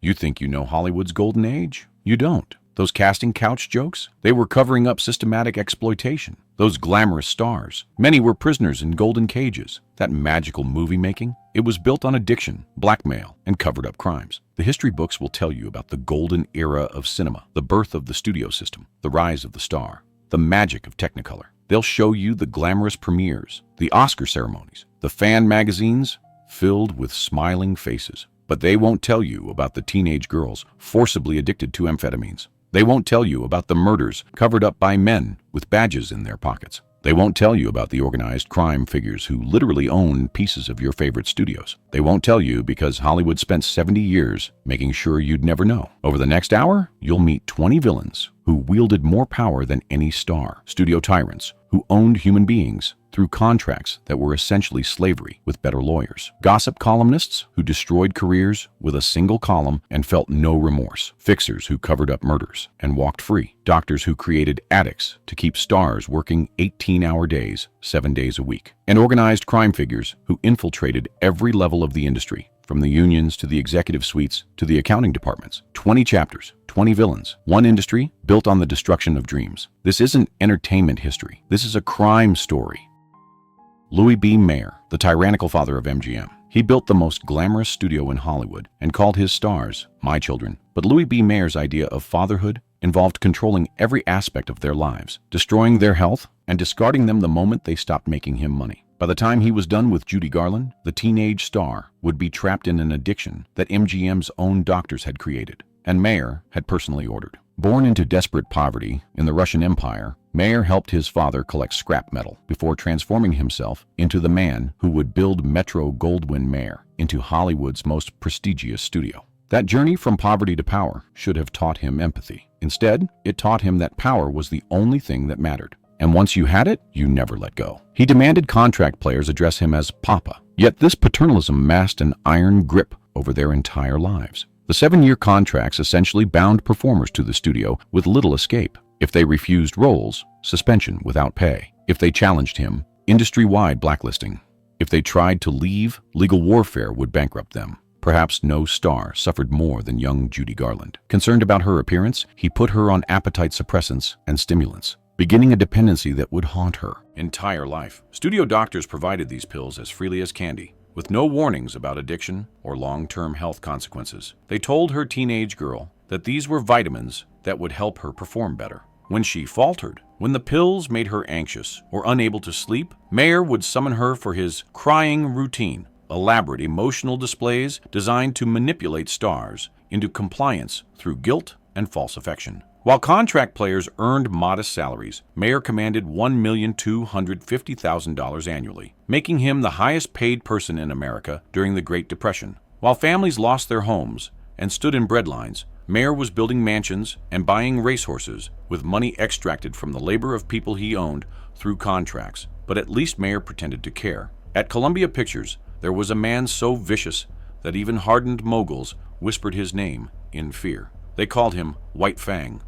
You think you know Hollywood's golden age? You don't. Those casting couch jokes? They were covering up systematic exploitation. Those glamorous stars. Many were prisoners in golden cages. That magical movie making? It was built on addiction, blackmail, and covered up crimes. The history books will tell you about the golden era of cinema, the birth of the studio system, the rise of the star, the magic of Technicolor. They'll show you the glamorous premieres, the Oscar ceremonies, the fan magazines filled with smiling faces. But they won't tell you about the teenage girls forcibly addicted to amphetamines. They won't tell you about the murders covered up by men with badges in their pockets. They won't tell you about the organized crime figures who literally own pieces of your favorite studios. They won't tell you because Hollywood spent 70 years making sure you'd never know. Over the next hour, you'll meet 20 villains who wielded more power than any star, studio tyrants who owned human beings through contracts that were essentially slavery with better lawyers, gossip columnists who destroyed careers with a single column and felt no remorse, fixers who covered up murders and walked free, doctors who created addicts to keep stars working 18-hour days, 7 days a week, and organized crime figures who infiltrated every level of the industry, from the unions to the executive suites to the accounting departments. 20 chapters, 20 villains, one industry built on the destruction of dreams. This isn't entertainment history. This is a crime story. Louis B. Mayer, the tyrannical father of MGM. He built the most glamorous studio in Hollywood and called his stars my children. But Louis B. Mayer's idea of fatherhood involved controlling every aspect of their lives, destroying their health, and discarding them the moment they stopped making him money. By the time he was done with Judy Garland, the teenage star would be trapped in an addiction that MGM's own doctors had created, and Mayer had personally ordered. Born into desperate poverty in the Russian Empire, Mayer helped his father collect scrap metal before transforming himself into the man who would build Metro-Goldwyn-Mayer into Hollywood's most prestigious studio. That journey from poverty to power should have taught him empathy. Instead, it taught him that power was the only thing that mattered. And once you had it, you never let go. He demanded contract players address him as Papa, yet this paternalism masked an iron grip over their entire lives. The 7-year contracts essentially bound performers to the studio with little escape. If they refused roles, suspension without pay. If they challenged him, industry-wide blacklisting. If they tried to leave, legal warfare would bankrupt them. Perhaps no star suffered more than young Judy Garland. Concerned about her appearance, he put her on appetite suppressants and stimulants, beginning a dependency that would haunt her entire life. Studio doctors provided these pills as freely as candy, with no warnings about addiction or long-term health consequences. They told her teenage girl that these were vitamins that would help her perform better. When she faltered, when the pills made her anxious or unable to sleep, Mayer would summon her for his crying routine, elaborate emotional displays designed to manipulate stars into compliance through guilt and false affection. While contract players earned modest salaries, Mayer commanded $1,250,000 annually, making him the highest paid person in America during the Great Depression. While families lost their homes and stood in breadlines, Mayer was building mansions and buying racehorses with money extracted from the labor of people he owned through contracts. But at least Mayer pretended to care. At Columbia Pictures, there was a man so vicious that even hardened moguls whispered his name in fear. They called him White Fang.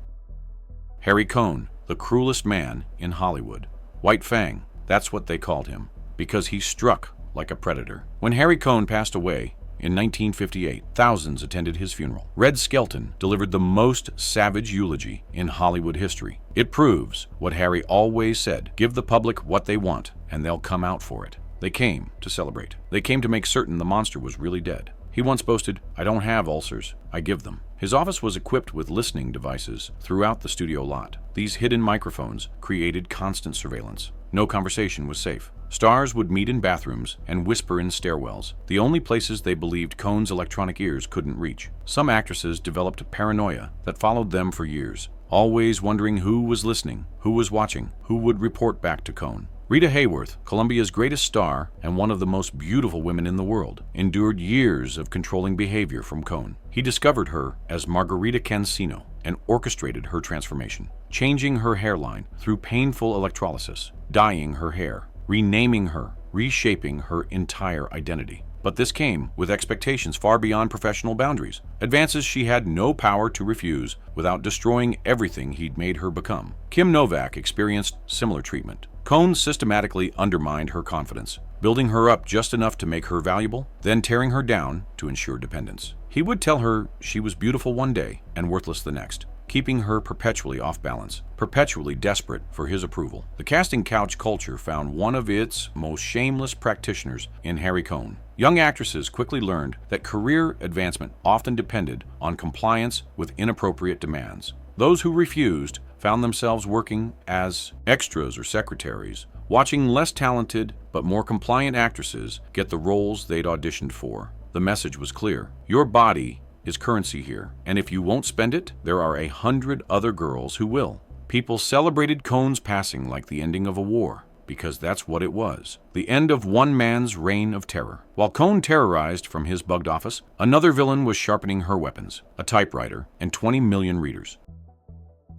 Harry Cohn, the cruelest man in Hollywood. White Fang, that's what they called him, because he struck like a predator. When Harry Cohn passed away in 1958, thousands attended his funeral. Red Skelton delivered the most savage eulogy in Hollywood history. It proves what Harry always said: give the public what they want, and they'll come out for it. They came to celebrate. They came to make certain the monster was really dead. He once boasted, "I don't have ulcers, I give them." His office was equipped with listening devices throughout the studio lot. These hidden microphones created constant surveillance. No conversation was safe. Stars would meet in bathrooms and whisper in stairwells, the only places they believed Cohn's electronic ears couldn't reach. Some actresses developed paranoia that followed them for years, always wondering who was listening, who was watching, who would report back to Cohn. Rita Hayworth, Columbia's greatest star and one of the most beautiful women in the world, endured years of controlling behavior from Cohn. He discovered her as Margarita Cancino and orchestrated her transformation, changing her hairline through painful electrolysis, dyeing her hair, renaming her, reshaping her entire identity. But this came with expectations far beyond professional boundaries, advances she had no power to refuse without destroying everything he'd made her become. Kim Novak experienced similar treatment. Cohn systematically undermined her confidence, building her up just enough to make her valuable, then tearing her down to ensure dependence. He would tell her she was beautiful one day and worthless the next, keeping her perpetually off balance, perpetually desperate for his approval. The casting couch culture found one of its most shameless practitioners in Harry Cohn. Young actresses quickly learned that career advancement often depended on compliance with inappropriate demands. Those who refused found themselves working as extras or secretaries, watching less talented but more compliant actresses get the roles they'd auditioned for. The message was clear. Your body is currency here, and if you won't spend it, there are 100 other girls who will. People celebrated Cohn's passing like the ending of a war, because that's what it was. The end of one man's reign of terror. While Cohn terrorized from his bugged office, another villain was sharpening her weapons, a typewriter and 20 million readers.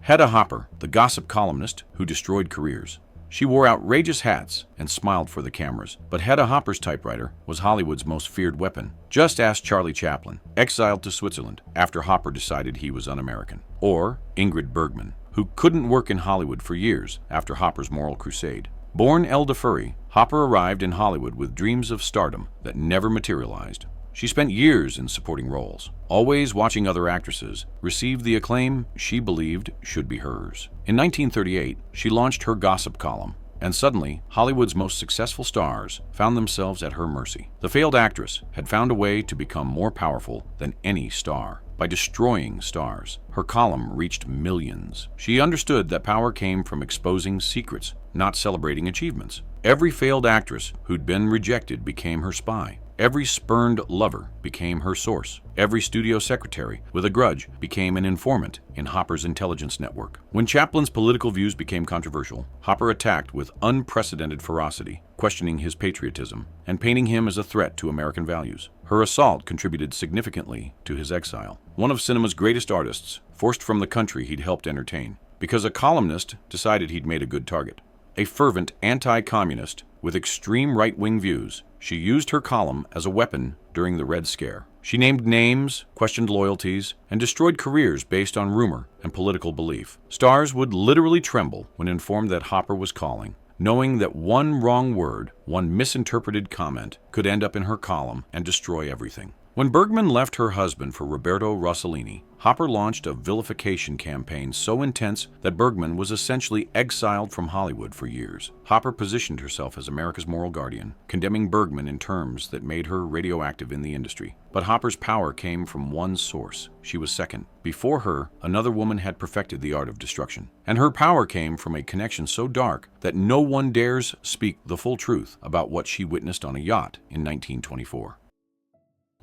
Hedda Hopper, the gossip columnist who destroyed careers. She wore outrageous hats and smiled for the cameras, but Hedda Hopper's typewriter was Hollywood's most feared weapon. Just ask Charlie Chaplin, exiled to Switzerland after Hopper decided he was un-American. Or Ingrid Bergman, who couldn't work in Hollywood for years after Hopper's moral crusade. Born Elda Furry, Hopper arrived in Hollywood with dreams of stardom that never materialized. She spent years in supporting roles, always watching other actresses receive the acclaim she believed should be hers. In 1938, she launched her gossip column, and suddenly, Hollywood's most successful stars found themselves at her mercy. The failed actress had found a way to become more powerful than any star. By destroying stars, her column reached millions. She understood that power came from exposing secrets, not celebrating achievements. Every failed actress who'd been rejected became her spy. Every spurned lover became her source. Every studio secretary with a grudge became an informant in Hopper's intelligence network. When Chaplin's political views became controversial, Hopper attacked with unprecedented ferocity, questioning his patriotism and painting him as a threat to American values. Her assault contributed significantly to his exile. One of cinema's greatest artists, forced from the country he'd helped entertain, because a columnist decided he'd made a good target. A fervent anti-communist with extreme right-wing views, she used her column as a weapon during the Red Scare. She named names, questioned loyalties, and destroyed careers based on rumor and political belief. Stars would literally tremble when informed that Hopper was calling, knowing that one wrong word, one misinterpreted comment, could end up in her column and destroy everything. When Bergman left her husband for Roberto Rossellini, Hopper launched a vilification campaign so intense that Bergman was essentially exiled from Hollywood for years. Hopper positioned herself as America's moral guardian, condemning Bergman in terms that made her radioactive in the industry. But Hopper's power came from one source. She was second. Before her, another woman had perfected the art of destruction. And her power came from a connection so dark that no one dares speak the full truth about what she witnessed on a yacht in 1924.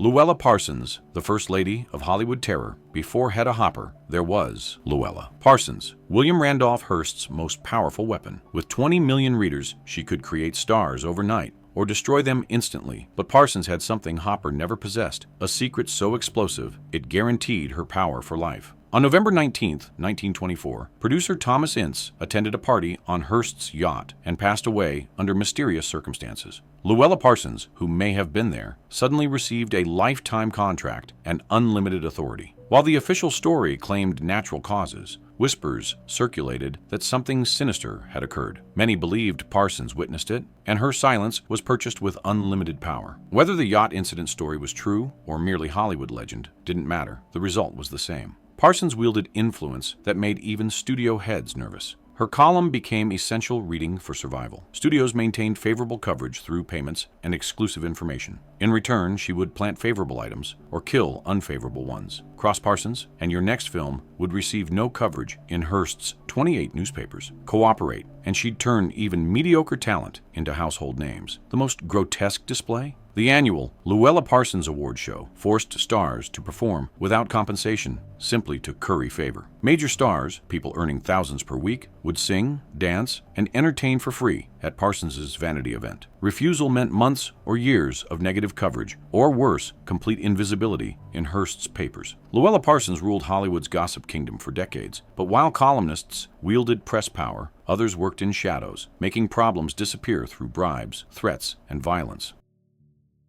Luella Parsons, the First Lady of Hollywood Terror. Before Hedda Hopper, there was Luella Parsons, William Randolph Hearst's most powerful weapon. With 20 million readers, she could create stars overnight or destroy them instantly. But Parsons had something Hopper never possessed, a secret so explosive it guaranteed her power for life. On November 19, 1924, producer Thomas Ince attended a party on Hearst's yacht and passed away under mysterious circumstances. Luella Parsons, who may have been there, suddenly received a lifetime contract and unlimited authority. While the official story claimed natural causes, whispers circulated that something sinister had occurred. Many believed Parsons witnessed it, and her silence was purchased with unlimited power. Whether the yacht incident story was true or merely Hollywood legend didn't matter. The result was the same. Parsons wielded influence that made even studio heads nervous. Her column became essential reading for survival. Studios maintained favorable coverage through payments and exclusive information. In return, she would plant favorable items or kill unfavorable ones. Cross Parsons, and your next film would receive no coverage in Hearst's 28 newspapers. Cooperate, and she'd turn even mediocre talent into household names. The most grotesque display? The annual Luella Parsons Award Show forced stars to perform without compensation, simply to curry favor. Major stars, people earning thousands per week, would sing, dance, and entertain for free at Parsons's vanity event. Refusal meant months or years of negative coverage, or worse, complete invisibility in Hearst's papers. Luella Parsons ruled Hollywood's gossip kingdom for decades, but while columnists wielded press power, others worked in shadows, making problems disappear through bribes, threats, and violence.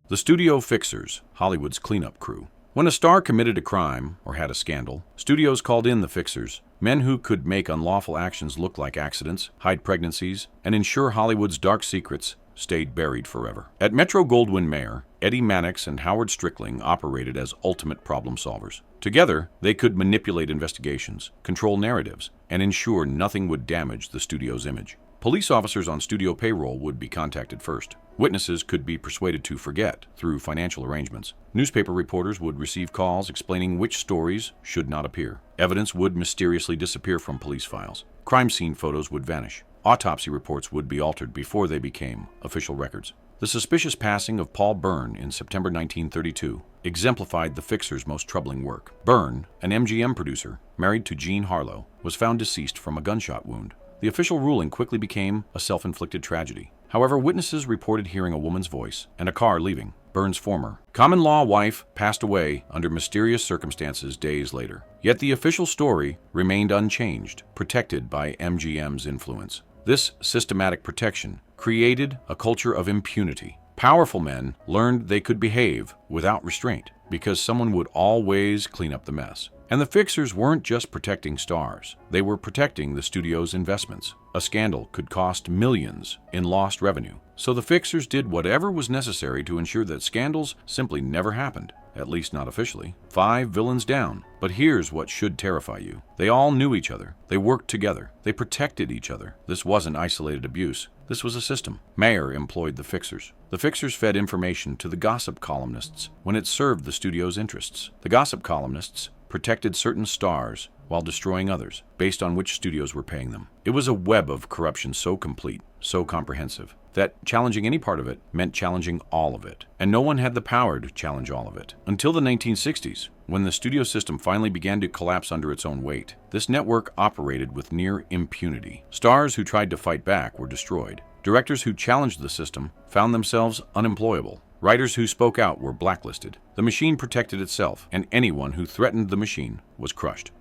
The studio fixers, Hollywood's cleanup crew. When a star committed a crime or had a scandal, studios called in the fixers, men who could make unlawful actions look like accidents, hide pregnancies, and ensure Hollywood's dark secrets stayed buried forever. At Metro-Goldwyn-Mayer, Eddie Mannix and Howard Strickling operated as ultimate problem solvers. Together, they could manipulate investigations, control narratives, and ensure nothing would damage the studio's image. Police officers on studio payroll would be contacted first. Witnesses could be persuaded to forget through financial arrangements. Newspaper reporters would receive calls explaining which stories should not appear. Evidence would mysteriously disappear from police files. Crime scene photos would vanish. Autopsy reports would be altered before they became official records. The suspicious passing of Paul Byrne in September 1932 exemplified the Fixers' most troubling work. Byrne, an MGM producer married to Jean Harlow, was found deceased from a gunshot wound. The official ruling quickly became a self-inflicted tragedy. However, witnesses reported hearing a woman's voice and a car leaving. Byrne's former common-law wife passed away under mysterious circumstances days later. Yet the official story remained unchanged, protected by MGM's influence. This systematic protection created a culture of impunity. Powerful men learned they could behave without restraint because someone would always clean up the mess. And the Fixers weren't just protecting stars, they were protecting the studio's investments. A scandal could cost millions in lost revenue, so the Fixers did whatever was necessary to ensure that scandals simply never happened, at least not officially. 5 villains down, but here's what should terrify you. They all knew each other, they worked together, they protected each other. This wasn't isolated abuse, this was a system. Mayer employed the Fixers. The Fixers fed information to the gossip columnists when it served the studio's interests. The gossip columnists protected certain stars while destroying others, based on which studios were paying them. It was a web of corruption so complete, so comprehensive, that challenging any part of it meant challenging all of it. And no one had the power to challenge all of it. Until the 1960s, when the studio system finally began to collapse under its own weight, this network operated with near impunity. Stars who tried to fight back were destroyed. Directors who challenged the system found themselves unemployable. Writers who spoke out were blacklisted. The machine protected itself, and anyone who threatened the machine was crushed.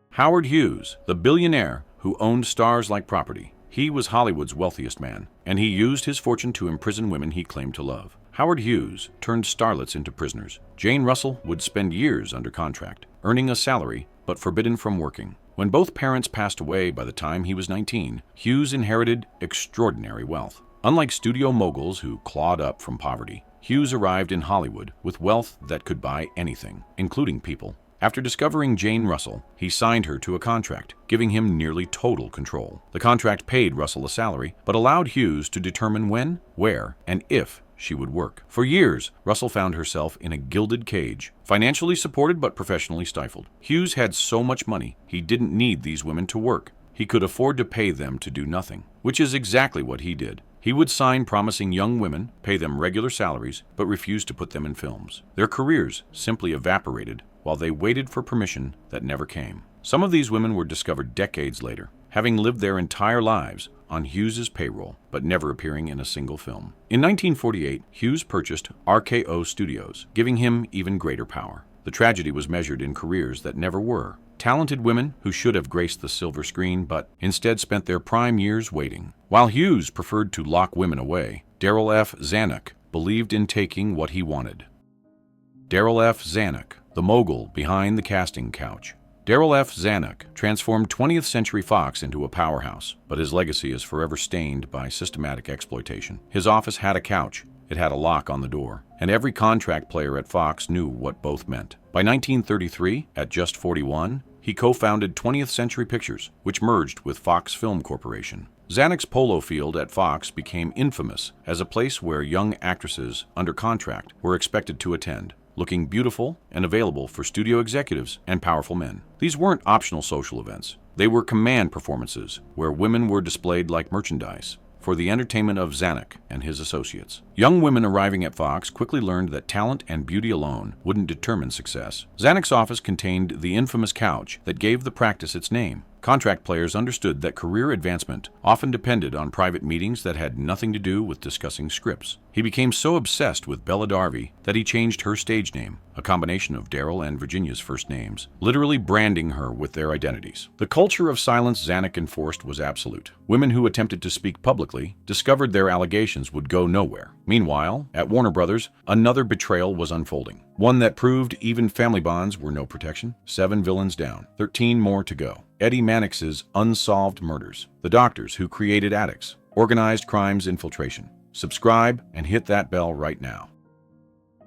Howard Hughes, the billionaire who owned stars like property. He was Hollywood's wealthiest man, and he used his fortune to imprison women he claimed to love. Howard Hughes turned starlets into prisoners. Jane Russell would spend years under contract, earning a salary but forbidden from working. When both parents passed away by the time he was 19, Hughes inherited extraordinary wealth. Unlike studio moguls who clawed up from poverty, Hughes arrived in Hollywood with wealth that could buy anything, including people. After discovering Jane Russell, he signed her to a contract, giving him nearly total control. The contract paid Russell a salary, but allowed Hughes to determine when, where, and if she would work. For years, Russell found herself in a gilded cage, financially supported but professionally stifled. Hughes had so much money, he didn't need these women to work. He could afford to pay them to do nothing, which is exactly what he did. He would sign promising young women, pay them regular salaries, but refuse to put them in films. Their careers simply evaporated while they waited for permission that never came. Some of these women were discovered decades later, having lived their entire lives on Hughes's payroll, but never appearing in a single film. In 1948, Hughes purchased RKO Studios, giving him even greater power. The tragedy was measured in careers that never were. Talented women who should have graced the silver screen, but instead spent their prime years waiting. While Hughes preferred to lock women away, Darryl F. Zanuck believed in taking what he wanted. Darryl F. Zanuck, the mogul behind the casting couch. Darryl F. Zanuck transformed 20th Century Fox into a powerhouse, but his legacy is forever stained by systematic exploitation. His office had a couch, it had a lock on the door, and every contract player at Fox knew what both meant. By 1933, at just 41, he co-founded 20th Century Pictures, which merged with Fox Film Corporation. Zanuck's polo field at Fox became infamous as a place where young actresses under contract were expected to attend, looking beautiful and available for studio executives and powerful men. These weren't optional social events. They were command performances where women were displayed like merchandise for the entertainment of Zanuck and his associates. Young women arriving at Fox quickly learned that talent and beauty alone wouldn't determine success. Zanuck's office contained the infamous couch that gave the practice its name. Contract players understood that career advancement often depended on private meetings that had nothing to do with discussing scripts. He became so obsessed with Bella Darby that he changed her stage name, a combination of Darryl and Virginia's first names, literally branding her with their identities. The culture of silence Zanuck enforced was absolute. Women who attempted to speak publicly discovered their allegations would go nowhere. Meanwhile, at Warner Brothers, another betrayal was unfolding. One that proved even family bonds were no protection. 7 villains down, 13 more to go. Eddie Mannix's unsolved murders. The doctors who created addicts. Organized crimes infiltration. subscribe, and hit that bell right now.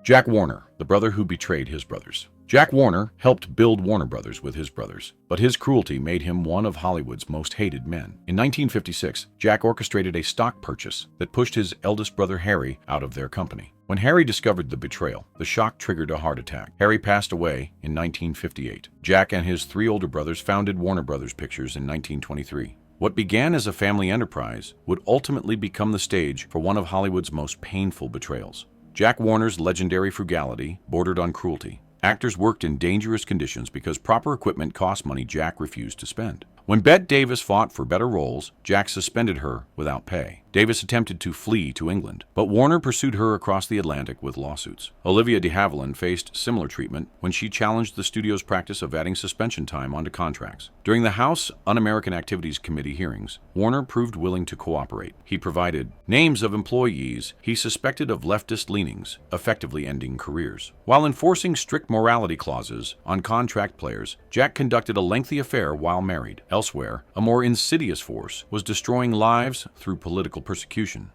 Jack Warner, the brother who betrayed his brothers. Jack Warner helped build Warner Brothers with his brothers, but his cruelty made him one of Hollywood's most hated men. In 1956, Jack orchestrated a stock purchase that pushed his eldest brother Harry out of their company. When Harry discovered the betrayal, the shock triggered a heart attack. Harry passed away in 1958. Jack and his 3 older brothers founded Warner Brothers Pictures in 1923. What began as a family enterprise would ultimately become the stage for one of Hollywood's most painful betrayals. Jack Warner's legendary frugality bordered on cruelty. Actors worked in dangerous conditions because proper equipment cost money Jack refused to spend. When Bette Davis fought for better roles, Jack suspended her without pay. Davis attempted to flee to England, but Warner pursued her across the Atlantic with lawsuits. Olivia de Havilland faced similar treatment when she challenged the studio's practice of adding suspension time onto contracts. During the House Un-American Activities Committee hearings, Warner proved willing to cooperate. He provided names of employees he suspected of leftist leanings, effectively ending careers. While enforcing strict morality clauses on contract players, Jack conducted a lengthy affair while married. Elsewhere, a more insidious force was destroying lives through political persecution.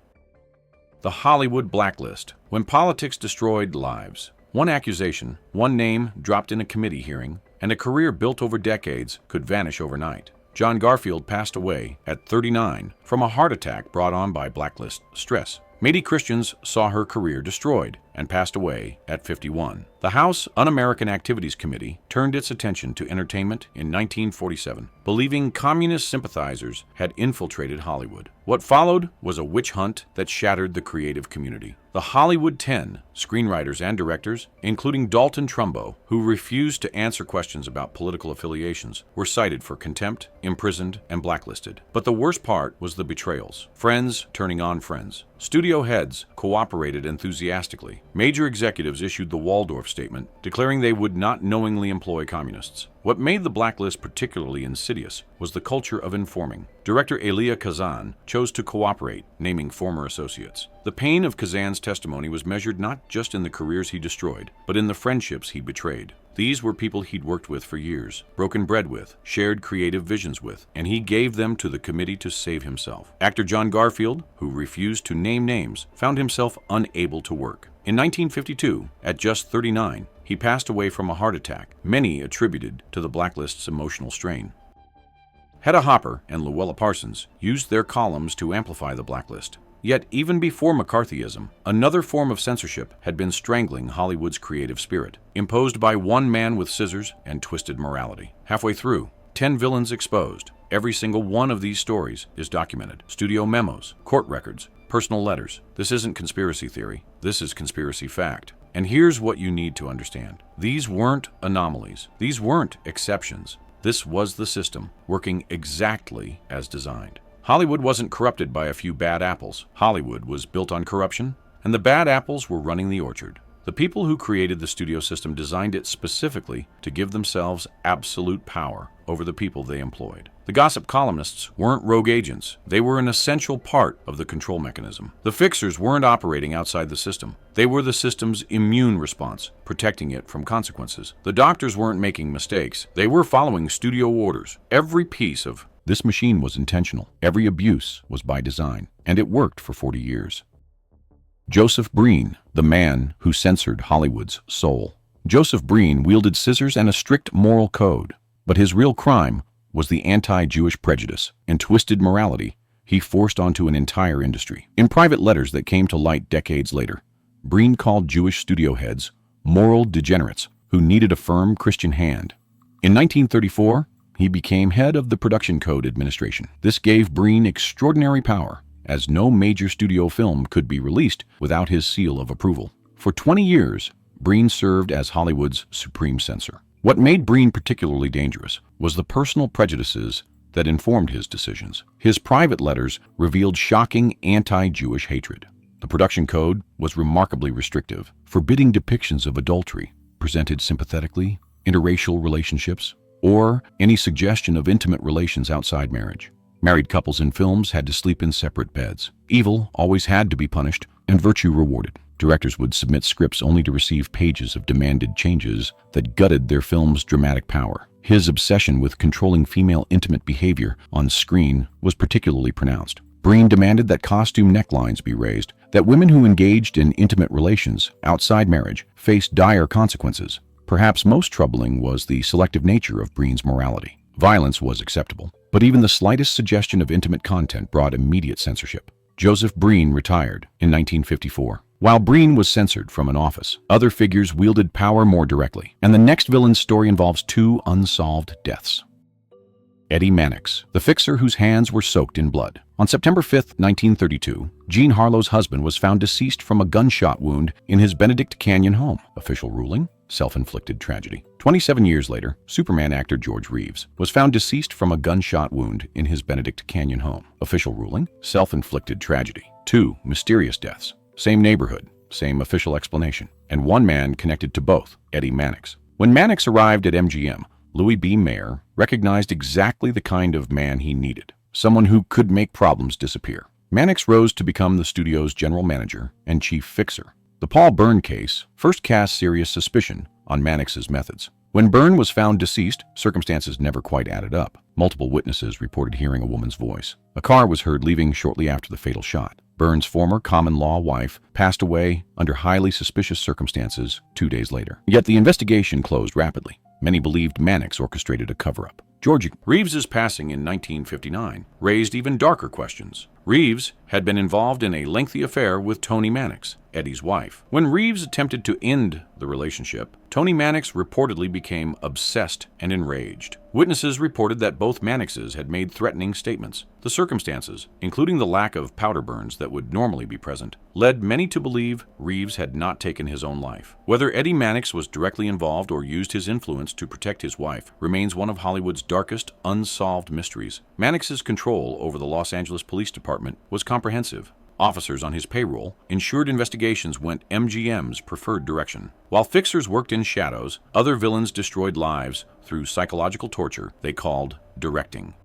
The Hollywood Blacklist. When politics destroyed lives, one accusation, one name dropped in a committee hearing, and a career built over decades could vanish overnight. John Garfield passed away at 39 from a heart attack brought on by blacklist stress. Mady Christians saw her career destroyed and passed away at 51. The House Un-American Activities Committee turned its attention to entertainment in 1947, believing communist sympathizers had infiltrated Hollywood. What followed was a witch hunt that shattered the creative community. The Hollywood 10 screenwriters and directors, including Dalton Trumbo, who refused to answer questions about political affiliations, were cited for contempt, imprisoned, and blacklisted. But the worst part was the betrayals. Friends turning on friends. Studio heads cooperated enthusiastically. Major executives issued the Waldorf Statement, declaring they would not knowingly employ communists. What made the blacklist particularly insidious was the culture of informing. Director Elia Kazan chose to cooperate, naming former associates. The pain of Kazan's testimony was measured not just in the careers he destroyed, but in the friendships he betrayed. These were people he'd worked with for years, broken bread with, shared creative visions with, and he gave them to the committee to save himself. Actor John Garfield, who refused to name names, found himself unable to work. In 1952, at just 39, he passed away from a heart attack, many attributed to the blacklist's emotional strain. Hedda Hopper and Luella Parsons used their columns to amplify the blacklist. Yet, even before McCarthyism, another form of censorship had been strangling Hollywood's creative spirit, imposed by one man with scissors and twisted morality. Halfway through, 10 villains exposed. Every single one of these stories is documented. Studio memos, court records, personal letters. This isn't conspiracy theory. This is conspiracy fact. And here's what you need to understand. These weren't anomalies. These weren't exceptions. This was the system, working exactly as designed. Hollywood wasn't corrupted by a few bad apples. Hollywood was built on corruption, and the bad apples were running the orchard. The people who created the studio system designed it specifically to give themselves absolute power over the people they employed. The gossip columnists weren't rogue agents. They were an essential part of the control mechanism. The fixers weren't operating outside the system. They were the system's immune response, protecting it from consequences. The doctors weren't making mistakes. They were following studio orders. Every piece of this machine was intentional. Every abuse was by design, and it worked for 40 years. Joseph Breen, the man who censored Hollywood's soul. Joseph Breen wielded scissors and a strict moral code, but his real crime was the anti-Jewish prejudice and twisted morality he forced onto an entire industry. In private letters that came to light decades later, Breen called Jewish studio heads moral degenerates who needed a firm Christian hand. In 1934, he became head of the Production Code Administration. This gave Breen extraordinary power, as no major studio film could be released without his seal of approval. For 20 years, Breen served as Hollywood's supreme censor. What made Breen particularly dangerous was the personal prejudices that informed his decisions. His private letters revealed shocking anti-Jewish hatred. The production code was remarkably restrictive, forbidding depictions of adultery, presented sympathetically, interracial relationships, or any suggestion of intimate relations outside marriage. Married couples in films had to sleep in separate beds. Evil always had to be punished and virtue rewarded. Directors would submit scripts only to receive pages of demanded changes that gutted their film's dramatic power. His obsession with controlling female intimate behavior on screen was particularly pronounced. Breen demanded that costume necklines be raised, that women who engaged in intimate relations outside marriage faced dire consequences. Perhaps most troubling was the selective nature of Breen's morality. Violence was acceptable, but even the slightest suggestion of intimate content brought immediate censorship. Joseph Breen retired in 1954. While Breen was censored from an office, other figures wielded power more directly, and the next villain's story involves two unsolved deaths. Eddie Mannix, the fixer whose hands were soaked in blood. On September 5, 1932, Jean Harlow's husband was found deceased from a gunshot wound in his Benedict Canyon home. Official ruling: self-inflicted tragedy. 27 years later, Superman actor George Reeves was found deceased from a gunshot wound in his Benedict Canyon home. Official ruling: self-inflicted tragedy. Two mysterious deaths. Same neighborhood, same official explanation, and one man connected to both, Eddie Mannix. When Mannix arrived at MGM, Louis B. Mayer recognized exactly the kind of man he needed, someone who could make problems disappear. Mannix rose to become the studio's general manager and chief fixer. The Paul Byrne case first cast serious suspicion on Mannix's methods. When Byrne was found deceased, circumstances never quite added up. Multiple witnesses reported hearing a woman's voice. A car was heard leaving shortly after the fatal shot. Byrne's former common-law wife passed away under highly suspicious circumstances 2 days later. Yet the investigation closed rapidly. Many believed Mannix orchestrated a cover-up. George Reeves's passing in 1959 raised even darker questions. Reeves had been involved in a lengthy affair with Toni Mannix, Eddie's wife. When Reeves attempted to end the relationship, Toni Mannix reportedly became obsessed and enraged. Witnesses reported that both Mannixes had made threatening statements. The circumstances, including the lack of powder burns that would normally be present, led many to believe Reeves had not taken his own life. Whether Eddie Mannix was directly involved or used his influence to protect his wife remains one of Hollywood's darkest unsolved mysteries. Mannix's control over the Los Angeles Police Department was comprehensive. Officers on his payroll ensured investigations went MGM's preferred direction. While fixers worked in shadows, other villains destroyed lives through psychological torture they called directing.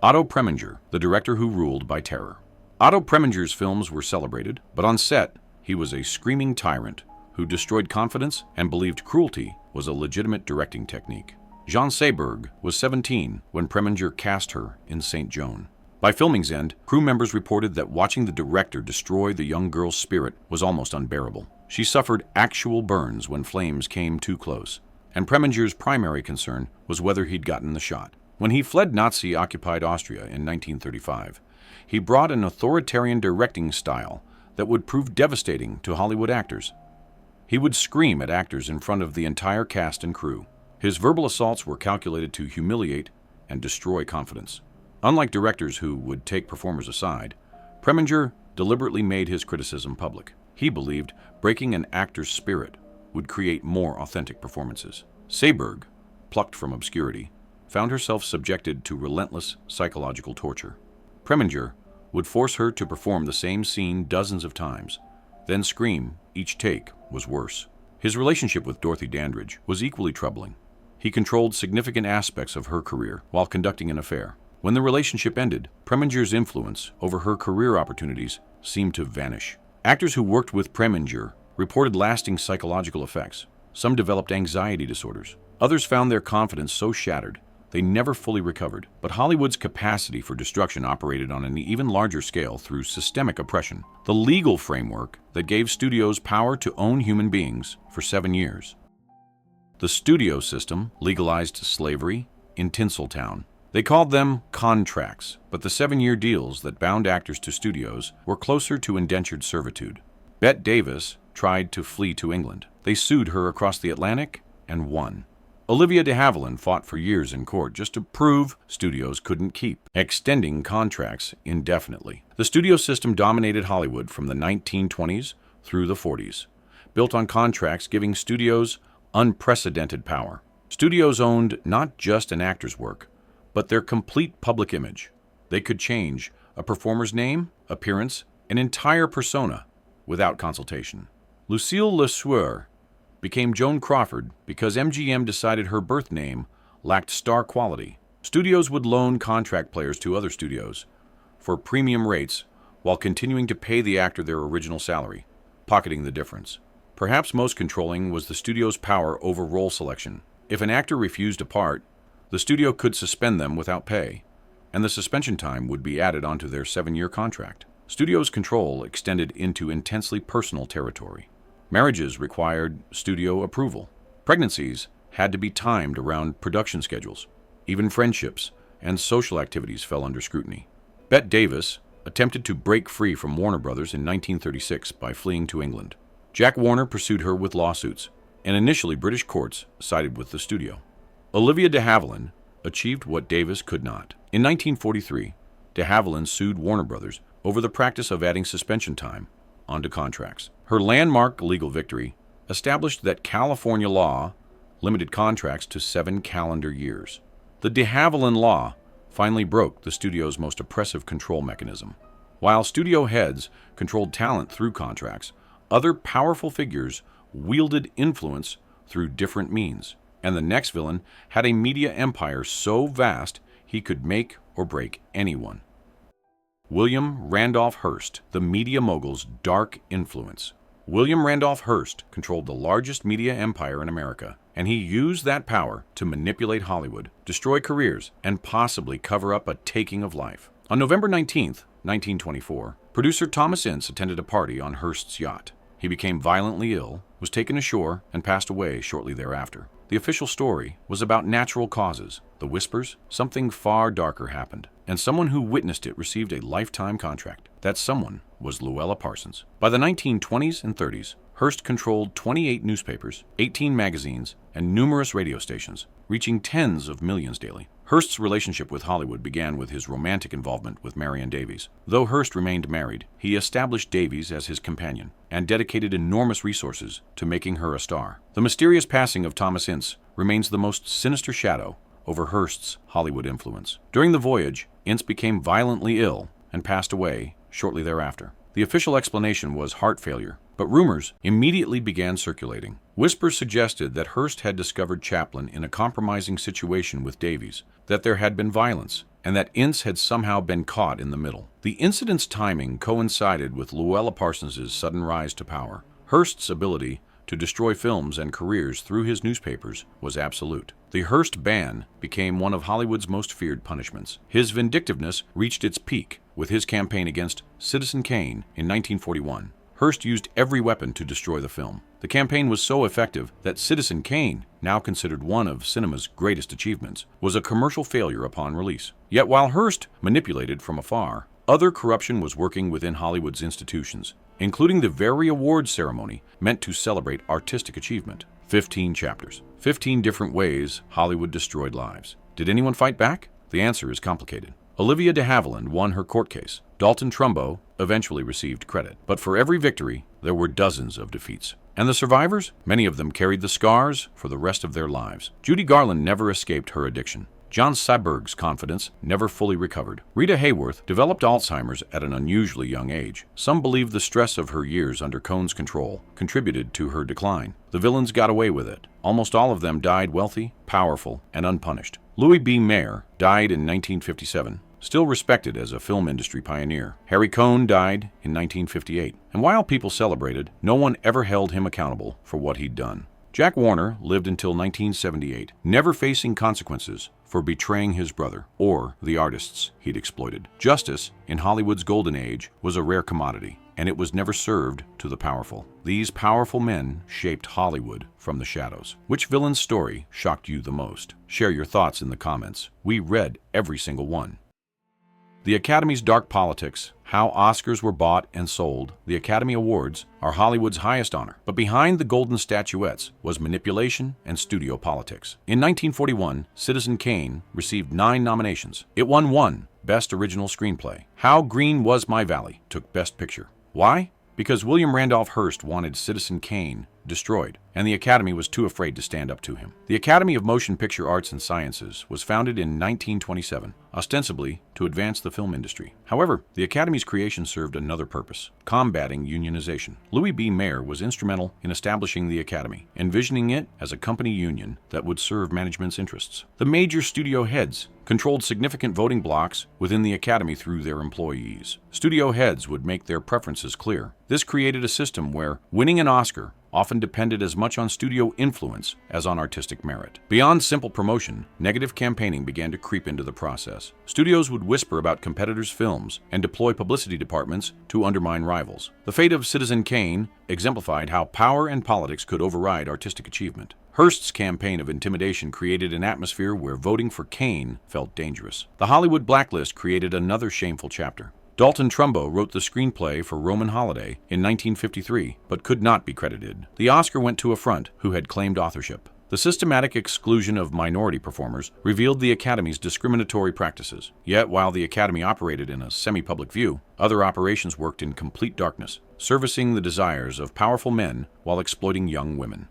Otto Preminger, the director who ruled by terror. Otto Preminger's films were celebrated, but on set, he was a screaming tyrant who destroyed confidence and believed cruelty was a legitimate directing technique. Jean Seberg was 17 when Preminger cast her in St. Joan. By filming's end, crew members reported that watching the director destroy the young girl's spirit was almost unbearable. She suffered actual burns when flames came too close, and Preminger's primary concern was whether he'd gotten the shot. When he fled Nazi-occupied Austria in 1935, he brought an authoritarian directing style that would prove devastating to Hollywood actors. He would scream at actors in front of the entire cast and crew. His verbal assaults were calculated to humiliate and destroy confidence. Unlike directors who would take performers aside, Preminger deliberately made his criticism public. He believed breaking an actor's spirit would create more authentic performances. Seberg, plucked from obscurity, found herself subjected to relentless psychological torture. Preminger would force her to perform the same scene dozens of times, then scream each take was worse. His relationship with Dorothy Dandridge was equally troubling. He controlled significant aspects of her career while conducting an affair. When the relationship ended, Preminger's influence over her career opportunities seemed to vanish. Actors who worked with Preminger reported lasting psychological effects. Some developed anxiety disorders. Others found their confidence so shattered they never fully recovered. But Hollywood's capacity for destruction operated on an even larger scale through systemic oppression, the legal framework that gave studios power to own human beings for 7 years. The studio system legalized slavery in Tinseltown. They called them contracts, but the 7-year deals that bound actors to studios were closer to indentured servitude. Bette Davis tried to flee to England. They sued her across the Atlantic and won. Olivia de Havilland fought for years in court just to prove studios couldn't keep extending contracts indefinitely. The studio system dominated Hollywood from the 1920s through the 40s, built on contracts giving studios unprecedented power. Studios owned not just an actor's work, but their complete public image. They could change a performer's name, appearance, an entire persona without consultation. Lucille Le Sueur became Joan Crawford because MGM decided her birth name lacked star quality. Studios would loan contract players to other studios for premium rates while continuing to pay the actor their original salary, pocketing the difference. Perhaps most controlling was the studio's power over role selection. If an actor refused a part, the studio could suspend them without pay. and the suspension time would be added onto their 7-year contract. Studios' control extended into intensely personal territory. Marriages required studio approval. Pregnancies had to be timed around production schedules. Even friendships and social activities fell under scrutiny. Bette Davis attempted to break free from Warner Brothers in 1936 by fleeing to England. Jack Warner pursued her with lawsuits, and initially British courts sided with the studio. Olivia de Havilland achieved what Davis could not. In 1943, de Havilland sued Warner Brothers over the practice of adding suspension time onto contracts. Her landmark legal victory established that California law limited contracts to 7 calendar years. The de Havilland Law finally broke the studio's most oppressive control mechanism. While studio heads controlled talent through contracts, other powerful figures wielded influence through different means, and the next villain had a media empire so vast he could make or break anyone. William Randolph Hearst, the media mogul's dark influence. William Randolph Hearst controlled the largest media empire in America, and he used that power to manipulate Hollywood, destroy careers, and possibly cover up a taking of life. On November 19, 1924, producer Thomas Ince attended a party on Hearst's yacht. He became violently ill, was taken ashore, and passed away shortly thereafter. The official story was about natural causes. The whispers, something far darker happened, and someone who witnessed it received a lifetime contract. That someone was Louella Parsons. By the 1920s and 30s, Hearst controlled 28 newspapers, 18 magazines, and numerous radio stations, reaching tens of millions daily. Hearst's relationship with Hollywood began with his romantic involvement with Marion Davies. Though Hearst remained married, he established Davies as his companion and dedicated enormous resources to making her a star. The mysterious passing of Thomas Ince remains the most sinister shadow over Hearst's Hollywood influence. During the voyage, Ince became violently ill and passed away shortly thereafter. The official explanation was heart failure, but rumors immediately began circulating. Whispers suggested that Hearst had discovered Chaplin in a compromising situation with Davies, that there had been violence, and that Ince had somehow been caught in the middle. The incident's timing coincided with Louella Parsons' sudden rise to power. Hearst's ability to destroy films and careers through his newspapers was absolute. The Hearst ban became one of Hollywood's most feared punishments. His vindictiveness reached its peak with his campaign against Citizen Kane in 1941. Hearst used every weapon to destroy the film. The campaign was so effective that Citizen Kane, now considered one of cinema's greatest achievements, was a commercial failure upon release. Yet while Hearst manipulated from afar, other corruption was working within Hollywood's institutions, including the very awards ceremony meant to celebrate artistic achievement. 15 chapters. 15 different ways Hollywood destroyed lives. Did anyone fight back? The answer is complicated. Olivia de Havilland won her court case. Dalton Trumbo eventually received credit. But for every victory, there were dozens of defeats. And the survivors? Many of them carried the scars for the rest of their lives. Judy Garland never escaped her addiction. John Syberg's confidence never fully recovered. Rita Hayworth developed Alzheimer's at an unusually young age. Some believe the stress of her years under Cohn's control contributed to her decline. The villains got away with it. Almost all of them died wealthy, powerful, and unpunished. Louis B. Mayer died in 1957. Still respected as a film industry pioneer. Harry Cohn died in 1958, and while people celebrated, no one ever held him accountable for what he'd done. Jack Warner lived until 1978, never facing consequences for betraying his brother or the artists he'd exploited. Justice, in Hollywood's golden age, was a rare commodity, and it was never served to the powerful. These powerful men shaped Hollywood from the shadows. Which villain's story shocked you the most? Share your thoughts in the comments. We read every single one. The Academy's dark politics, how Oscars were bought and sold. The Academy Awards are Hollywood's highest honor, but behind the golden statuettes was manipulation and studio politics. In 1941, Citizen Kane received 9 nominations. It won 1, Best Original Screenplay. How Green Was My Valley took Best Picture. Why? Because William Randolph Hearst wanted Citizen Kane destroyed, and the Academy was too afraid to stand up to him. The Academy of Motion Picture Arts and Sciences was founded in 1927, ostensibly to advance the film industry. However, the Academy's creation served another purpose: combating unionization. Louis B. Mayer was instrumental in establishing the Academy, envisioning it as a company union that would serve management's interests. The major studio heads controlled significant voting blocks within the Academy through their employees. Studio heads would make their preferences clear. This created a system where winning an Oscar often depended as much on studio influence as on artistic merit. Beyond simple promotion, negative campaigning began to creep into the process. Studios would whisper about competitors' films and deploy publicity departments to undermine rivals. The fate of Citizen Kane exemplified how power and politics could override artistic achievement. Hearst's campaign of intimidation created an atmosphere where voting for Kane felt dangerous. The Hollywood blacklist created another shameful chapter. Dalton Trumbo wrote the screenplay for Roman Holiday in 1953, but could not be credited. The Oscar went to a front who had claimed authorship. The systematic exclusion of minority performers revealed the Academy's discriminatory practices. Yet, while the Academy operated in a semi-public view, other operations worked in complete darkness, servicing the desires of powerful men while exploiting young women.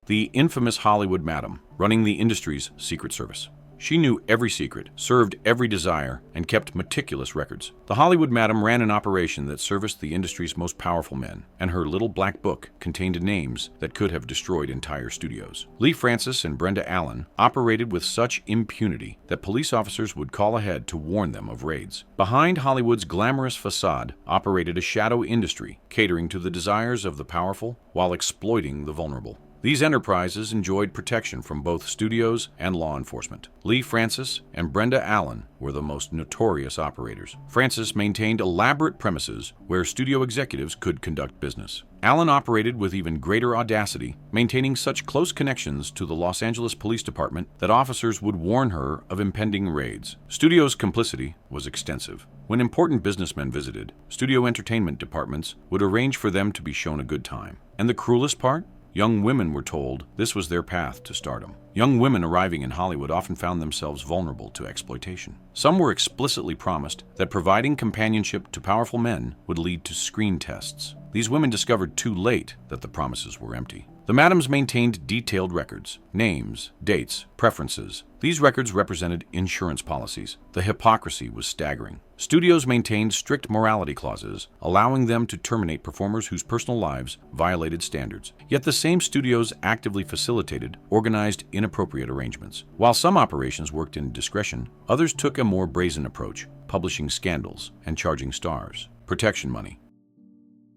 The infamous Hollywood Madam, running the industry's secret service. She knew every secret, served every desire, and kept meticulous records. The Hollywood Madam ran an operation that serviced the industry's most powerful men, and her little black book contained names that could have destroyed entire studios. Lee Francis and Brenda Allen operated with such impunity that police officers would call ahead to warn them of raids. Behind Hollywood's glamorous facade operated a shadow industry, catering to the desires of the powerful while exploiting the vulnerable. These enterprises enjoyed protection from both studios and law enforcement. Lee Francis and Brenda Allen were the most notorious operators. Francis maintained elaborate premises where studio executives could conduct business. Allen operated with even greater audacity, maintaining such close connections to the Los Angeles Police Department that officers would warn her of impending raids. Studio's complicity was extensive. When important businessmen visited, studio entertainment departments would arrange for them to be shown a good time. And the cruelest part? Young women were told this was their path to stardom. Young women arriving in Hollywood often found themselves vulnerable to exploitation. Some were explicitly promised that providing companionship to powerful men would lead to screen tests. These women discovered too late that the promises were empty. The madams maintained detailed records, names, dates, preferences. These records represented insurance policies. The hypocrisy was staggering. Studios maintained strict morality clauses, allowing them to terminate performers whose personal lives violated standards. Yet the same studios actively facilitated organized inappropriate arrangements. While some operations worked in discretion, others took a more brazen approach, publishing scandals and charging stars. Protection money.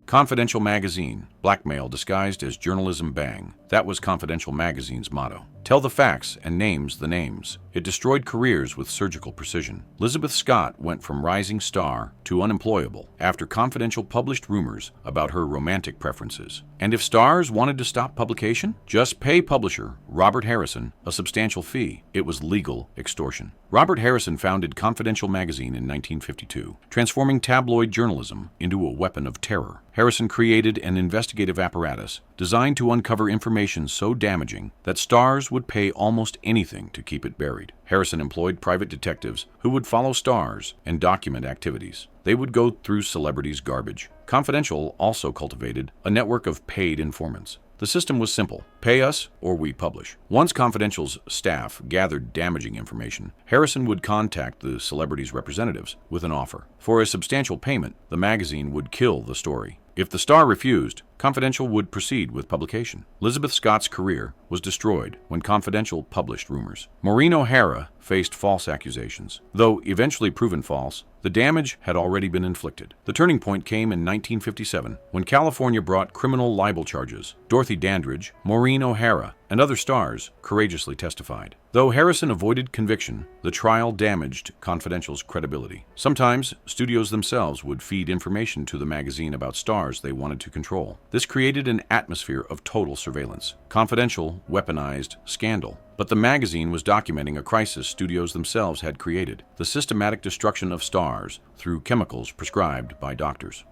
Confidential Magazine, blackmail disguised as journalism bang. That was Confidential Magazine's motto. Tell the facts and names the names. It destroyed careers with surgical precision. Elizabeth Scott went from rising star to unemployable after Confidential published rumors about her romantic preferences. And if stars wanted to stop publication, just pay publisher Robert Harrison a substantial fee. It was legal extortion. Robert Harrison founded Confidential Magazine in 1952, transforming tabloid journalism into a weapon of terror. Harrison created an investigative apparatus designed to uncover information so damaging that stars would pay almost anything to keep it buried. Harrison employed private detectives who would follow stars and document activities. They would go through celebrities' garbage. Confidential also cultivated a network of paid informants. The system was simple: pay us or we publish. Once Confidential's staff gathered damaging information, Harrison would contact the celebrities' representatives with an offer. For a substantial payment, the magazine would kill the story. If the star refused, Confidential would proceed with publication. Elizabeth Scott's career was destroyed when Confidential published rumors. Maureen O'Hara faced false accusations. Though eventually proven false, the damage had already been inflicted. The turning point came in 1957 when California brought criminal libel charges. Dorothy Dandridge, Maureen O'Hara, and other stars courageously testified. Though Harrison avoided conviction, the trial damaged Confidential's credibility. Sometimes, studios themselves would feed information to the magazine about stars they wanted to control. This created an atmosphere of total surveillance. Confidential weaponized scandal. But the magazine was documenting a crisis studios themselves had created: the systematic destruction of stars through chemicals prescribed by doctors.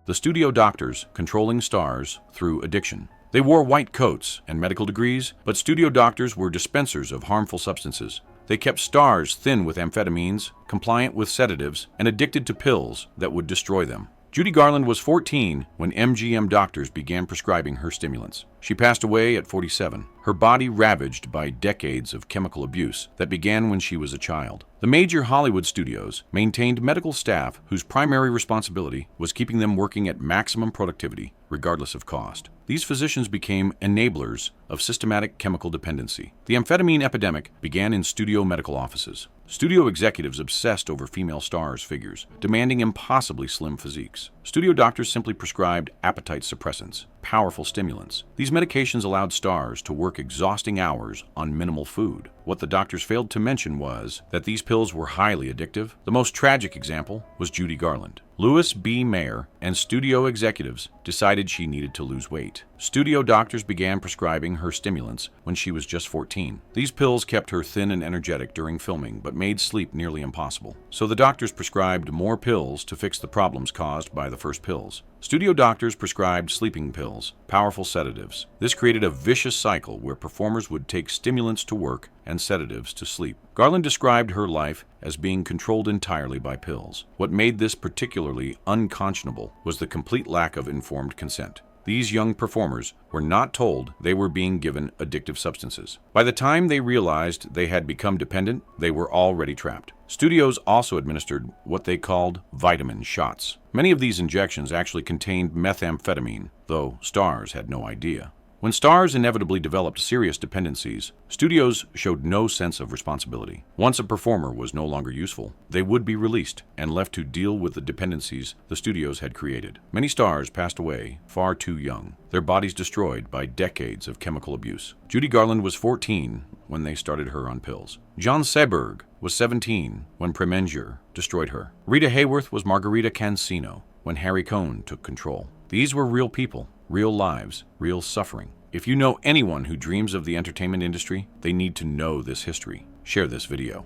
The studio doctors controlling stars through addiction. They wore white coats and medical degrees, but studio doctors were dispensers of harmful substances. They kept stars thin with amphetamines, compliant with sedatives, and addicted to pills that would destroy them. Judy Garland was 14 when MGM doctors began prescribing her stimulants. She passed away at 47. her body ravaged by decades of chemical abuse that began when she was a child. The major Hollywood studios maintained medical staff whose primary responsibility was keeping them working at maximum productivity, regardless of cost. These physicians became enablers of systematic chemical dependency. The amphetamine epidemic began in studio medical offices. Studio executives obsessed over female stars' figures, demanding impossibly slim physiques. Studio doctors simply prescribed appetite suppressants, powerful stimulants. These medications allowed stars to work exhausting hours on minimal food. What the doctors failed to mention was that these pills were highly addictive. The most tragic example was Judy Garland. Louis B. Mayer and studio executives decided she needed to lose weight. Studio doctors began prescribing her stimulants when she was just 14. These pills kept her thin and energetic during filming, but made sleep nearly impossible. So the doctors prescribed more pills to fix the problems caused by the first pills. Studio doctors prescribed sleeping pills, powerful sedatives. This created a vicious cycle where performers would take stimulants to work and sedatives to sleep. Garland described her life as being controlled entirely by pills. What made this particularly unconscionable was the complete lack of informed consent. These young performers were not told they were being given addictive substances. By the time they realized they had become dependent, they were already trapped. Studios also administered what they called vitamin shots. Many of these injections actually contained methamphetamine, though stars had no idea. When stars inevitably developed serious dependencies, studios showed no sense of responsibility. Once a performer was no longer useful, they would be released and left to deal with the dependencies the studios had created. Many stars passed away far too young, their bodies destroyed by decades of chemical abuse. Judy Garland was 14 when they started her on pills. John Seberg was 17 when Preminger destroyed her. Rita Hayworth was Margarita Cancino when Harry Cohn took control. These were real people, real lives, real suffering. If you know anyone who dreams of the entertainment industry, they need to know this history. Share this video.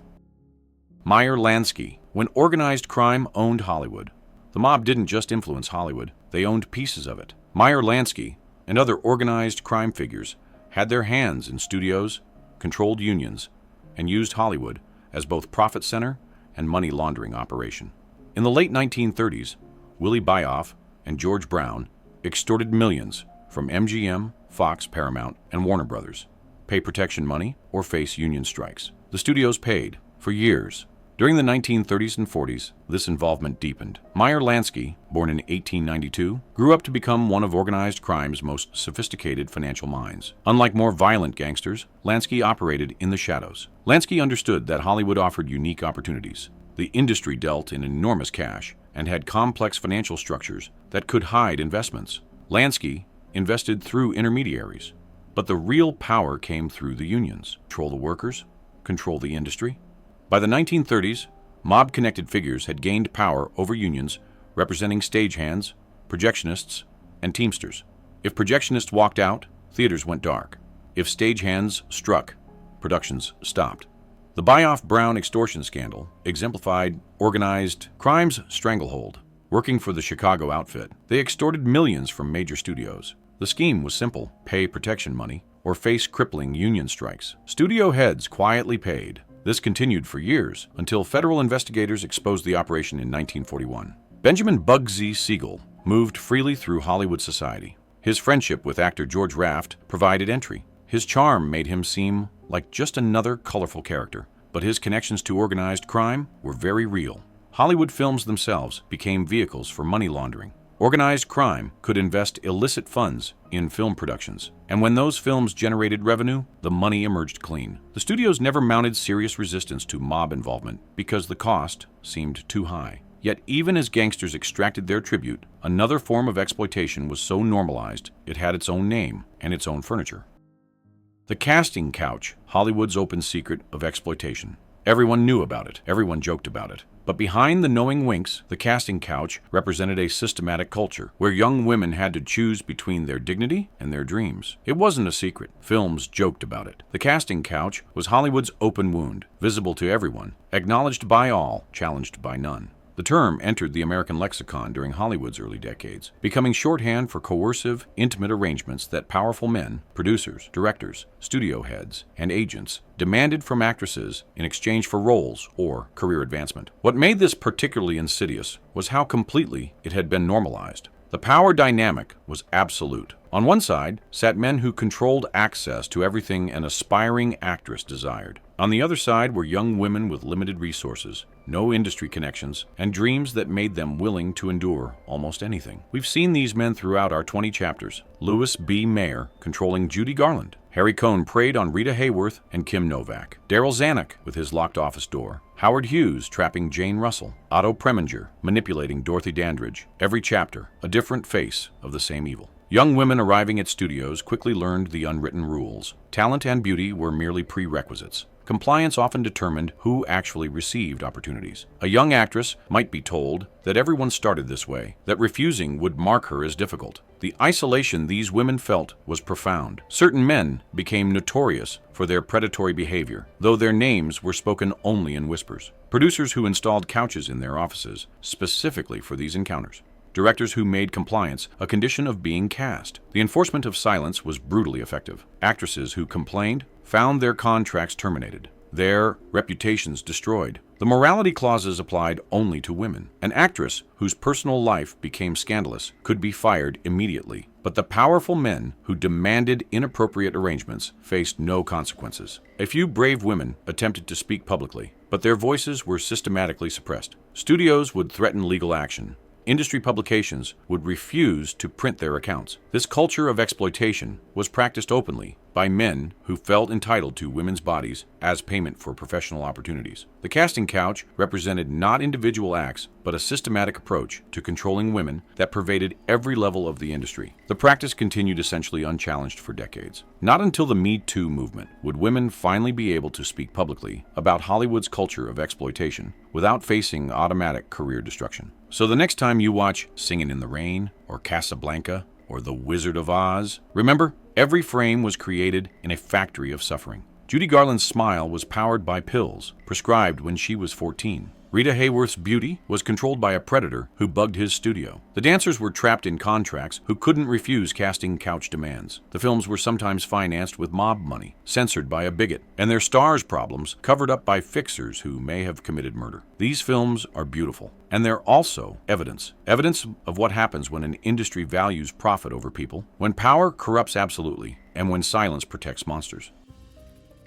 Meyer Lansky. When organized crime owned Hollywood, the mob didn't just influence Hollywood, they owned pieces of it. Meyer Lansky and other organized crime figures had their hands in studios, controlled unions, and used Hollywood as both profit center and money laundering operation. In the late 1930s, Willie Byoff and George Brown extorted millions from MGM, Fox, Paramount, and Warner Brothers. Pay protection money or face union strikes. The studios paid for years. During the 1930s and 40s, this involvement deepened. Meyer Lansky, born in 1892, grew up to become one of organized crime's most sophisticated financial minds. Unlike more violent gangsters, Lansky operated in the shadows. Lansky understood that Hollywood offered unique opportunities. The industry dealt in enormous cash and had complex financial structures that could hide investments. Lansky invested through intermediaries, but the real power came through the unions. Control the workers, control the industry. By the 1930s, mob-connected figures had gained power over unions representing stagehands, projectionists, and teamsters. If projectionists walked out, theaters went dark. If stagehands struck, productions stopped. The Byoff-Brown extortion scandal exemplified organized crime's stranglehold. Working for the Chicago outfit, they extorted millions from major studios. The scheme was simple: pay protection money or face crippling union strikes. Studio heads quietly paid. This continued for years until federal investigators exposed the operation in 1941. Benjamin Bugsy Siegel moved freely through Hollywood society. His friendship with actor George Raft provided entry. His charm made him seem like just another colorful character, but his connections to organized crime were very real. Hollywood films themselves became vehicles for money laundering. Organized crime could invest illicit funds in film productions, and when those films generated revenue, the money emerged clean. The studios never mounted serious resistance to mob involvement because the cost seemed too high. Yet even as gangsters extracted their tribute, another form of exploitation was so normalized it had its own name and its own furniture. The casting couch, Hollywood's open secret of exploitation. Everyone knew about it, everyone joked about it. But behind the knowing winks, the casting couch represented a systematic culture where young women had to choose between their dignity and their dreams. It wasn't a secret. Films joked about it. The casting couch was Hollywood's open wound, visible to everyone, acknowledged by all, challenged by none. The term entered the American lexicon during Hollywood's early decades, becoming shorthand for coercive, intimate arrangements that powerful men, producers, directors, studio heads, and agents demanded from actresses in exchange for roles or career advancement. What made this particularly insidious was how completely it had been normalized. The power dynamic was absolute. On one side sat men who controlled access to everything an aspiring actress desired. On the other side were young women with limited resources, no industry connections, and dreams that made them willing to endure almost anything. We've seen these men throughout our 20 chapters. Louis B. Mayer controlling Judy Garland. Harry Cohn preyed on Rita Hayworth and Kim Novak. Darryl Zanuck with his locked office door. Howard Hughes trapping Jane Russell. Otto Preminger manipulating Dorothy Dandridge. Every chapter, a different face of the same evil. Young women arriving at studios quickly learned the unwritten rules. Talent and beauty were merely prerequisites. Compliance often determined who actually received opportunities. A young actress might be told that everyone started this way, that refusing would mark her as difficult. The isolation these women felt was profound. Certain men became notorious for their predatory behavior, though their names were spoken only in whispers. Producers who installed couches in their offices specifically for these encounters. Directors who made compliance a condition of being cast. The enforcement of silence was brutally effective. Actresses who complained found their contracts terminated, their reputations destroyed. The morality clauses applied only to women. An actress whose personal life became scandalous could be fired immediately, but the powerful men who demanded inappropriate arrangements faced no consequences. A few brave women attempted to speak publicly, but their voices were systematically suppressed. Studios would threaten legal action. Industry publications would refuse to print their accounts. This culture of exploitation was practiced openly by men who felt entitled to women's bodies as payment for professional opportunities. The casting couch represented not individual acts, but a systematic approach to controlling women that pervaded every level of the industry. The practice continued essentially unchallenged for decades. Not until the Me Too movement would women finally be able to speak publicly about Hollywood's culture of exploitation without facing automatic career destruction. So the next time you watch Singin' in the Rain or Casablanca or The Wizard of Oz, remember, every frame was created in a factory of suffering. Judy Garland's smile was powered by pills prescribed when she was 14. Rita Hayworth's beauty was controlled by a predator who bugged his studio. The dancers were trapped in contracts who couldn't refuse casting couch demands. The films were sometimes financed with mob money, censored by a bigot, and their stars' problems covered up by fixers who may have committed murder. These films are beautiful, and they're also evidence of what happens when an industry values profit over people, when power corrupts absolutely, and when silence protects monsters.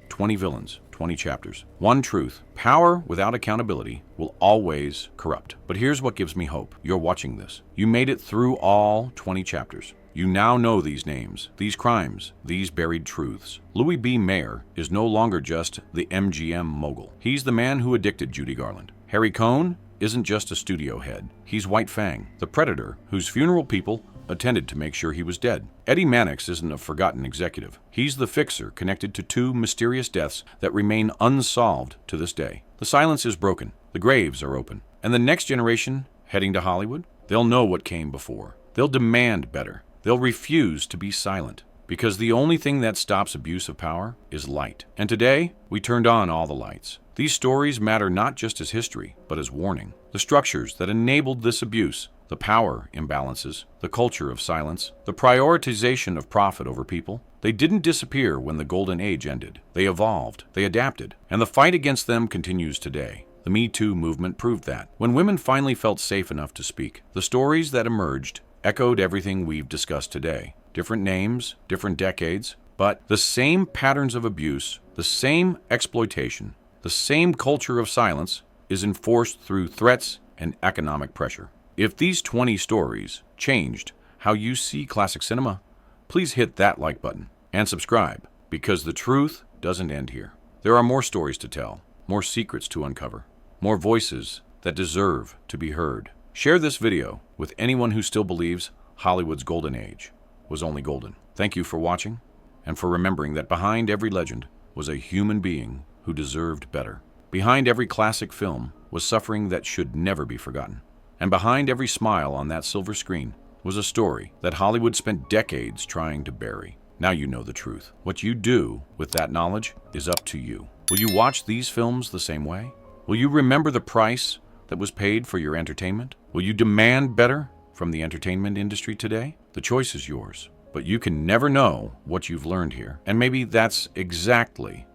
20 villains, 20 chapters. One truth: power without accountability will always corrupt. But here's what gives me hope. You're watching this. You made it through all 20 chapters. You now know these names, these crimes, these buried truths. Louis B. Mayer is no longer just the MGM mogul. He's the man who addicted Judy Garland. Harry Cohn isn't just a studio head. He's White Fang, the predator whose funeral people attended to make sure he was dead. Eddie Mannix isn't a forgotten executive. He's the fixer connected to two mysterious deaths that remain unsolved to this day. The silence is broken. The graves are open. And the next generation heading to Hollywood, they'll know what came before. They'll demand better. They'll refuse to be silent. Because the only thing that stops abuse of power is light. And today, we turned on all the lights. These stories matter not just as history, but as warning. The structures that enabled this abuse, the power imbalances, the culture of silence, the prioritization of profit over people, they didn't disappear when the golden age ended. They evolved, they adapted, and the fight against them continues today. The Me Too movement proved that. When women finally felt safe enough to speak, the stories that emerged echoed everything we've discussed today. Different names, different decades, but the same patterns of abuse, the same exploitation, the same culture of silence is enforced through threats and economic pressure. If these 20 stories changed how you see classic cinema, please hit that like button and subscribe, because the truth doesn't end here. There are more stories to tell, more secrets to uncover, more voices that deserve to be heard. Share this video with anyone who still believes Hollywood's golden age was only golden. Thank you for watching and for remembering that behind every legend was a human being who deserved better. Behind every classic film was suffering that should never be forgotten. And behind every smile on that silver screen was a story that Hollywood spent decades trying to bury. Now you know the truth. What you do with that knowledge is up to you. Will you watch these films the same way? Will you remember the price that was paid for your entertainment? Will you demand better from the entertainment industry today? The choice is yours, but you can never know what you've learned here. And maybe that's exactly